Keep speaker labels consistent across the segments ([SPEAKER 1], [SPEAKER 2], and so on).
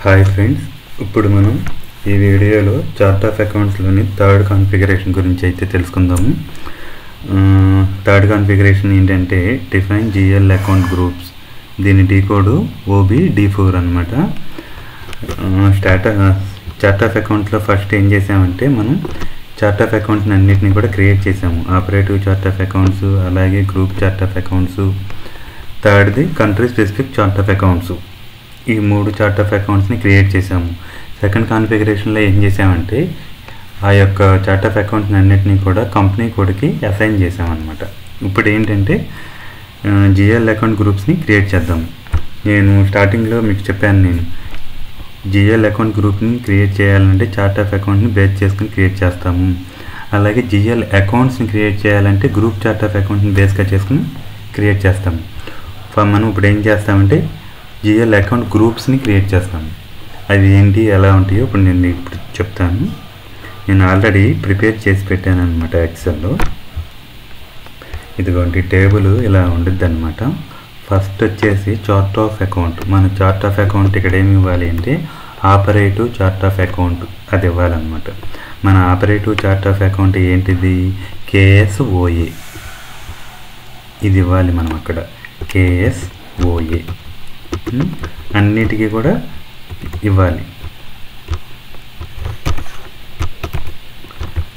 [SPEAKER 1] Hi friends, ఇప్పుడు మనం ఈ వీడియోలో చార్ట్ ఆఫ్ అకౌంట్స్లోని థర్డ్ కాన్ఫిగరేషన్ గురించి అయితే తెలుసుకుందాము. థర్డ్ కాన్ఫిగరేషన్ ఏంటంటే డిఫైన్ జిఎల్ అకౌంట్ గ్రూప్స్. దీని డీకోడ్ OBD4 అనమాట. చార్ట్ ఆఫ్ అకౌంట్స్లో ఫస్ట్ ఏం చేసామంటే మనం చార్ట్ ఆఫ్ అకౌంట్స్ అన్నిటిని కూడా క్రియేట్ చేసాము. ఆపరేటివ్ చార్ట్ ఆఫ్ అకౌంట్స్, అలాగే గ్రూప్ చార్ట్ ఆఫ్ అకౌంట్స్, థర్డ్ది country specific chart of accounts. ఈ 3 చార్ట్ ఆఫ్ అకౌంట్స్ని క్రియేట్ చేసాము. సెకండ్ కాన్ఫిగరేషన్లో ఏం చేసామంటే ఆ యొక్క చార్ట్ ఆఫ్ అకౌంట్స్ అన్నిటినీ కూడా కంపెనీ కోడ్కి అసైన్ చేసామన్నమాట. ఇప్పుడు ఏంటంటే జిఎల్ అకౌంట్ గ్రూప్స్ని క్రియేట్ చేద్దాము. నేను స్టార్టింగ్లో మీకు చెప్పాను, నేను జిఎల్ అకౌంట్ గ్రూప్ని క్రియేట్ చేయాలంటే చార్ట్ ఆఫ్ అకౌంట్ని బేస్ చేసుకుని క్రియేట్ చేస్తాము. అలాగే జిఎల్ అకౌంట్స్ని క్రియేట్ చేయాలంటే గ్రూప్ చార్ట్ ఆఫ్ అకౌంట్ని బేస్గా చేసుకుని క్రియేట్ చేస్తాము. మనం ఇప్పుడు ఏం చేస్తామంటే జిఎల్ అకౌంట్ గ్రూప్స్ని క్రియేట్ చేస్తాము. అవి ఏంటి, ఎలా ఉంటాయో ఇప్పుడు నేను ఇప్పుడు చెప్తాను. నేను ఆల్రెడీ ప్రిపేర్ చేసి పెట్టాను అనమాట ఎక్సెల్లో. ఇదిగోండి టేబుల్ ఇలా ఉండిద్ది అనమాట. ఫస్ట్ వచ్చేసి చార్ట్ ఆఫ్ అకౌంట్. మన చార్ట్ ఆఫ్ అకౌంట్ ఇక్కడ ఏమి ఇవ్వాలి అంటే ఆపరేటివ్ చార్ట్ ఆఫ్ అకౌంట్ అది ఇవ్వాలన్నమాట. మన ఆపరేటివ్ చార్ట్ ఆఫ్ అకౌంట్ ఏంటిది, KSOA ఇది ఇవ్వాలి మనం అక్కడ. KSOA అన్నిటికీ కూడా ఇవ్వాలి.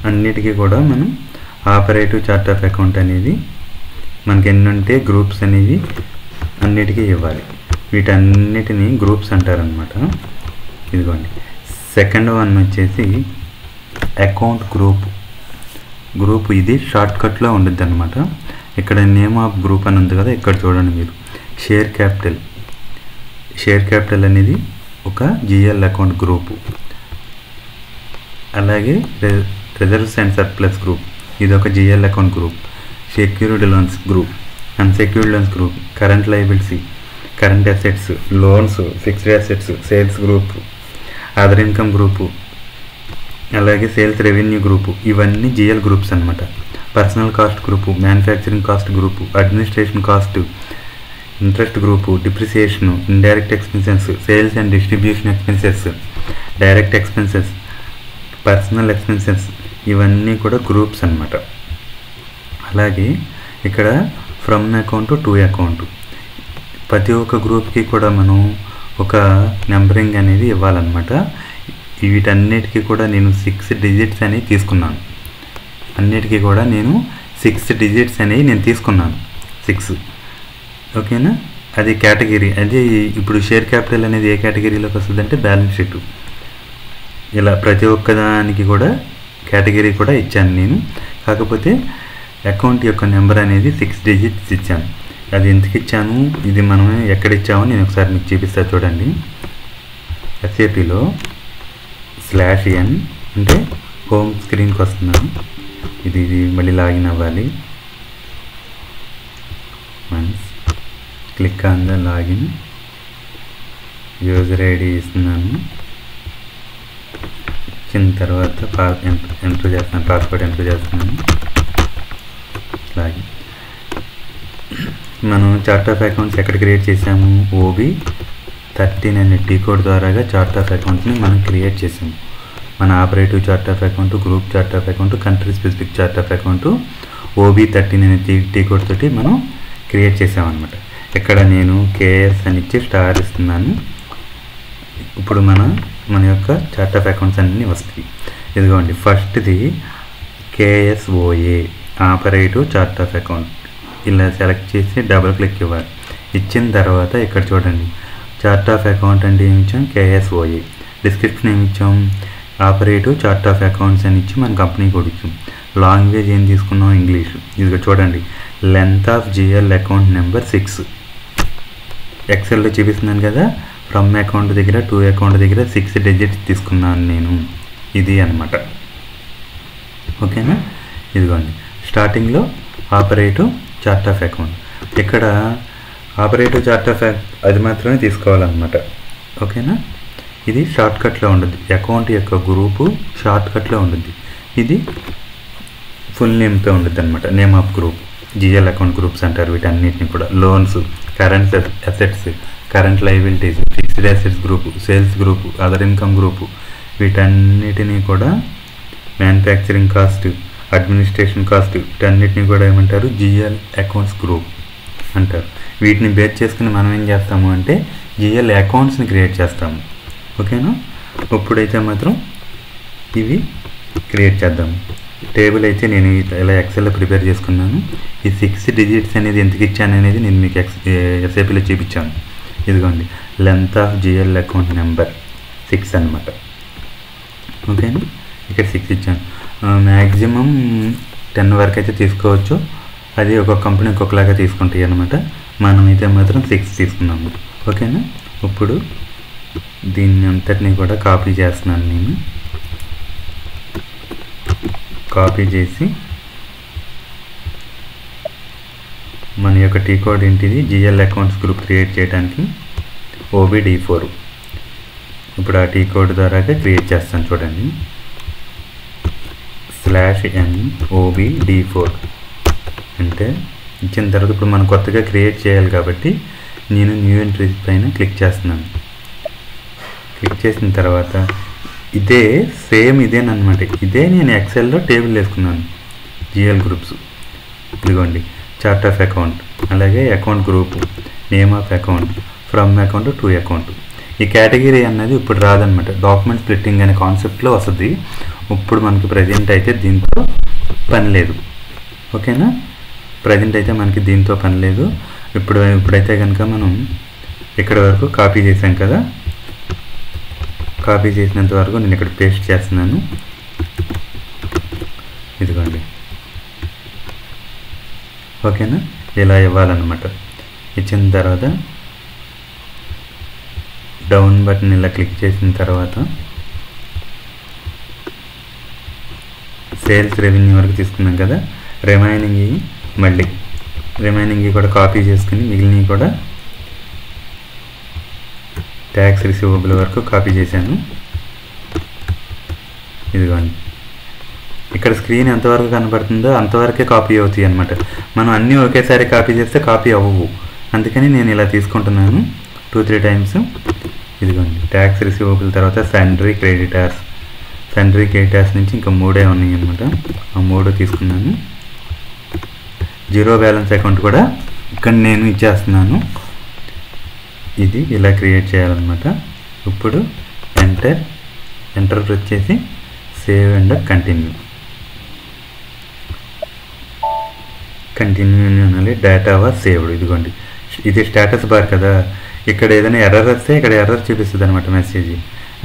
[SPEAKER 1] అన్నిటికీ కూడా మనం ఆపరేటివ్ చార్ట్ ఆఫ్ అకౌంట్ అనేది మనకి ఎన్ని ఉంటే గ్రూప్స్ అనేవి అన్నిటికీ ఇవ్వాలి. వీటన్నిటిని గ్రూప్స్ అంటారనమాట. ఇదిగోండి సెకండ్ వన్ వచ్చేసి అకౌంట్ గ్రూప్ ఇది షార్ట్కట్లో ఉండిద్ది అనమాట. ఇక్కడ నేమ్ ఆఫ్ గ్రూప్ అని ఉంది కదా, ఇక్కడ చూడండి మీరు. షేర్ క్యాపిటల్ అనేది ఒక జిఎల్ అకౌంట్ గ్రూపు. అలాగే రిజర్వ్స్ అండ్ సర్ప్లస్ గ్రూప్, ఇది ఒక GL account group. Secured loans group, unsecured loans group, current liability, current assets, loans, fixed assets, sales group, other income group, అలాగే సేల్స్ రెవెన్యూ గ్రూపు. ఇవన్నీ GL groups అనమాట. Personal cost group, manufacturing cost group, administration cost, interest group, depreciation, indirect expenses, sales and distribution expenses, direct expenses, personal expenses, ఇవన్నీ కూడా groups అనమాట. అలాగే ఇక్కడ from account to account, ప్రతి ఒక్క గ్రూప్కి కూడా మనం ఒక నెంబరింగ్ అనేది ఇవ్వాలన్నమాట. వీటన్నిటికీ కూడా నేను 6 డిజిట్స్ అనేవి తీసుకున్నాను. అన్నిటికీ కూడా నేను 6 డిజిట్స్ అనేవి నేను తీసుకున్నాను. 6 ఓకేనా. అది కేటగిరీ. అది ఇప్పుడు షేర్ క్యాపిటల్ అనేది ఏ కేటగిరీలోకి వస్తుంది అంటే బ్యాలెన్స్ షీట్. ఇలా ప్రతి ఒక్కదానికి కూడా కేటగిరీ కూడా ఇచ్చాను నేను. కాకపోతే అకౌంట్ యొక్క నెంబర్ అనేది 6 డిజిట్స్ ఇచ్చాను. అది ఎందుకు ఇచ్చాను, ఇది మనం ఎక్కడ ఇచ్చామో నేను ఒకసారి మీకు చూపిస్తా చూడండి. SAPలో /n అంటే హోమ్ స్క్రీన్కి వస్తున్నాను. ఇది మళ్ళీ లాగిన్ అవ్వాలి. Once click on the login, user ID ఇస్తున్నాను. ఇచ్చిన తర్వాత ఎంటర్ చేస్తున్నాను, పాస్వర్డ్ ఎంటర్ చేస్తున్నాను. లాగిన్. మనం చార్ట్ ఆఫ్ అకౌంట్స్ ఎక్కడ క్రియేట్ చేసాము, OB13 అనే డీకోడ్ ద్వారాగా చార్ట్ ఆఫ్ అకౌంట్స్ని మనం క్రియేట్ చేసాము. మన operative chart of account, group chart of account, country specific chart of account OB13 అనే డీకోడ్ తోటి మనం క్రియేట్ చేసామన్నమాట. ఇక్కడ నేను KS అని ఇచ్చి స్టార్ ఇస్తున్నాను. ఇప్పుడు మన యొక్క చార్ట్ ఆఫ్ అకౌంట్స్ అన్నీ వస్తాయి. ఇదిగోండి ఫస్ట్ది KSOA operative chart of account. ఇలా సెలెక్ట్ చేసి డబుల్ క్లిక్ ఇవ్వాలి. ఇచ్చిన తర్వాత ఇక్కడ చూడండి చార్ట్ ఆఫ్ అకౌంట్ అంటే ఏమి ఇచ్చాం, KSOA. డిస్క్రిప్షన్ ఏమి ఇచ్చాం, ఆపరేటివ్ చార్ట్ ఆఫ్ అకౌంట్స్ అని ఇచ్చి మన కంపెనీ కూడా ఇచ్చాం. లాంగ్వేజ్ ఏం తీసుకున్నాం, ఇంగ్లీష్. ఇదిగో చూడండి length of GL account number 6. ఎక్సెల్లో చూపిస్తున్నాను కదా, ఫ్రమ్ అకౌంట్ దగ్గర టు అకౌంట్ దగ్గర 6 డిజిట్స్ తీసుకున్నాను నేను. ఇది అనమాట. ఓకేనా. ఇదిగోండి స్టార్టింగ్లో ఆపరేటివ్ చార్ట్ ఆఫ్ అకౌంట్. ఇక్కడ ఆపరేటివ్ చార్ట్ ఆఫ్ అది మాత్రమే తీసుకోవాలన్నమాట. ఓకేనా. ఇది షార్ట్కట్లో ఉంటుంది. అకౌంట్ యొక్క గ్రూపు షార్ట్కట్లో ఉంటుంది. ఇది ఫుల్ నేమ్తో ఉంటుంది అనమాట. Name of group GL account groups అంటారు వీటన్నిటిని కూడా. Loans, current assets, current liabilities, fixed assets group, sales group, other income group, వీటన్నిటినీ కూడా మ్యానుఫ్యాక్చరింగ్ కాస్ట్, అడ్మినిస్ట్రేషన్ కాస్ట్, వీటన్నిటిని కూడా ఏమంటారు జిఎల్ అకౌంట్స్ గ్రూప్ అంటారు. వీటిని బేస్ చేసుకుని మనం ఏం చేస్తాము అంటే జిఎల్ అకౌంట్స్ని క్రియేట్ చేస్తాము. ఓకేనా? ఇప్పుడైతే మాత్రం ఇవి క్రియేట్ చేద్దాము. టేబుల్ అయితే నేను ఇలా ఎక్సెల్లో ప్రిపేర్ చేసుకున్నాను. ఈ 6 డిజిట్స్ అనేది ఎందుకు ఇచ్చాను అనేది నేను మీకు ఎస్ఏపీలో చూపించాను. ఇదిగోండి, length of GL account number 6 అనమాట. ఓకేనా? ఇక్కడ 6 ఇచ్చాను. మ్యాక్సిమం 10 వరకు అయితే తీసుకోవచ్చు. అది ఒక్కొక్క కంపెనీ ఒక్కొక్కలాగా తీసుకుంటాయి అనమాట. మనమైతే మాత్రం 6 తీసుకున్నాము. ఓకేనా? ఇప్పుడు దీన్ని అంతటినీ కూడా కాపీ చేస్తున్నాను. నేను కాపీ చేసి మన యొక్క టీ కోడ్ ఏంటిది, జిఎల్ అకౌంట్స్ గ్రూప్ క్రియేట్ చేయడానికి OBD4. ఇప్పుడు ఆ టీ కోడ్ ద్వారాగా క్రియేట్ చేస్తాను. చూడండి, /NOBD4 అంటే ఇచ్చిన తర్వాత ఇప్పుడు మనం కొత్తగా క్రియేట్ చేయాలి కాబట్టి నేను న్యూ ఎంట్రీస్ పైన క్లిక్ చేస్తున్నాను. క్లిక్ చేసిన తర్వాత ఇదే సేమ్ ఇదేనమాట. ఇదే నేను ఎక్సెల్లో టేబుల్ వేసుకున్నాను. జిఎల్ గ్రూప్స్ ఇదిగోండి, చార్ట్ ఆఫ్ అకౌంట్, అలాగే account group, name of account, from account to account. ఈ కేటగిరీ అన్నది ఇప్పుడు రాదనమాట. డాక్యుమెంట్ స్ప్లిట్టింగ్ అనే కాన్సెప్ట్లో వస్తుంది. ఇప్పుడు మనకి ప్రజెంట్ అయితే దీంతో పని లేదు. ఓకేనా? ప్రజెంట్ అయితే మనకి దీంతో పని లేదు. ఇప్పుడైతే కనుక మనం ఇక్కడ వరకు కాపీ చేసాం కదా, కాపీ చేసినంత వరకు నేను ఇక్కడ పేస్ట్ చేస్తున్నాను. ఇదిగోండి, ఓకేనా? ఇలా ఇవ్వాలన్నమాట. ఇచ్చిన తర్వాత డౌన్ బటన్ ఇలా క్లిక్ చేసిన తర్వాత సేల్స్ రెవెన్యూ వరకు తీసుకున్నాం కదా, రిమైనింగ్ కూడా కాపీ చేసుకుని మిగిలినవి కూడా ట్యాక్స్ రిసీవబుల్ వరకు కాపీ చేశాను. ఇదిగోండి, ఇక్కడ స్క్రీన్ ఎంతవరకు కనబడుతుందో అంతవరకే కాపీ అవుతాయి అన్నమాట. మనం అన్నీ ఒకేసారి కాపీ చేస్తే కాపీ అవ్వవు. అందుకని నేను ఇలా తీసుకుంటున్నాను 2-3 టైమ్స్. ఇదిగోండి, ట్యాక్స్ రిసీవబుల్ తర్వాత సండ్రీ క్రెడిటార్స్ నుంచి ఇంకా 3 ఉన్నాయి అన్నమాట. ఆ 3 తీసుకున్నాను. జీరో బ్యాలెన్స్ అకౌంట్ కూడా ఇక్కడ నేను ఇచ్చేస్తున్నాను. ఇది ఇలా క్రియేట్ చేయాలన్నమాట. ఇప్పుడు ఎంటర్ ప్రెస్ చేసి సేవ్ అండ్ కంటిన్యూ అనాలి. Data was saved. ఇదిగోండి, ఇది స్టేటస్ బార్ కదా. ఇక్కడ ఏదైనా ఎర్రర్ వస్తే ఇక్కడ ఎర్రర్ చూపిస్తుంది అనమాట మెసేజ్.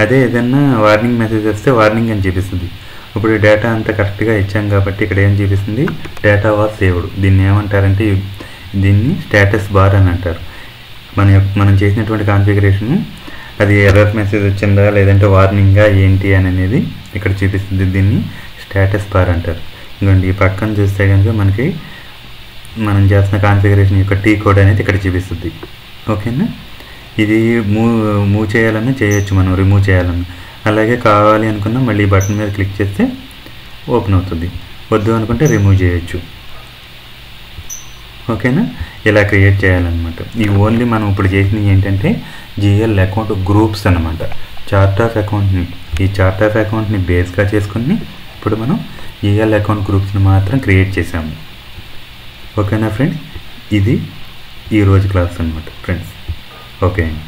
[SPEAKER 1] అదే ఏదైనా వార్నింగ్ మెసేజ్ వస్తే వార్నింగ్ అని చూపిస్తుంది. ఇప్పుడు డేటా అంతా కరెక్ట్గా ఇచ్చాం కాబట్టి ఇక్కడ ఏం చూపిస్తుంది, డేటా వాస్ సేవ్డ్. దీన్ని ఏమంటారంటే దీన్ని స్టేటస్ బార్ అని అంటారు. మనం చేసినటువంటి కాన్ఫిగరేషన్ అది ఎర్రర్ మెసేజ్ వచ్చిందా లేదంటే వార్నింగా ఏంటి అని అనేది ఇక్కడ చూపిస్తుంది. దీన్ని స్టేటస్ బార్ అంటారు. ఇంకోండి, ఈ పక్కన చూస్తే కనుక మనకి మనం చేస్తున్న కాన్ఫిగరేషన్ యొక్క టీ కోడ్ అనేది ఇక్కడ చూపిస్తుంది. ఓకేనా? ఇది మూవ్ చేయాలన్నా చేయొచ్చు, మనం రిమూవ్ చేయాలన్నా. అలాగే కావాలి అనుకున్నా మళ్ళీ బటన్ మీద క్లిక్ చేస్తే ఓపెన్ అవుతుంది. వద్దు అనుకుంటే రిమూవ్ చేయొచ్చు. ఓకేనా? ఇలా క్రియేట్ చేయాలన్నమాట. ఈ ఓన్లీ మనం ఇప్పుడు చేసినవి ఏంటంటే జిఎల్ అకౌంట్ గ్రూప్స్ అన్నమాట. చార్ట్ ఆఫ్ అకౌంట్ని బేస్గా చేసుకుని ఇప్పుడు మనం జిఎల్ అకౌంట్ గ్రూప్స్ని మాత్రం క్రియేట్ చేసాము. ఓకేనా ఫ్రెండ్స్? ఇది ఈరోజు క్లాస్ అన్నమాట ఫ్రెండ్స్. ఓకే అండి.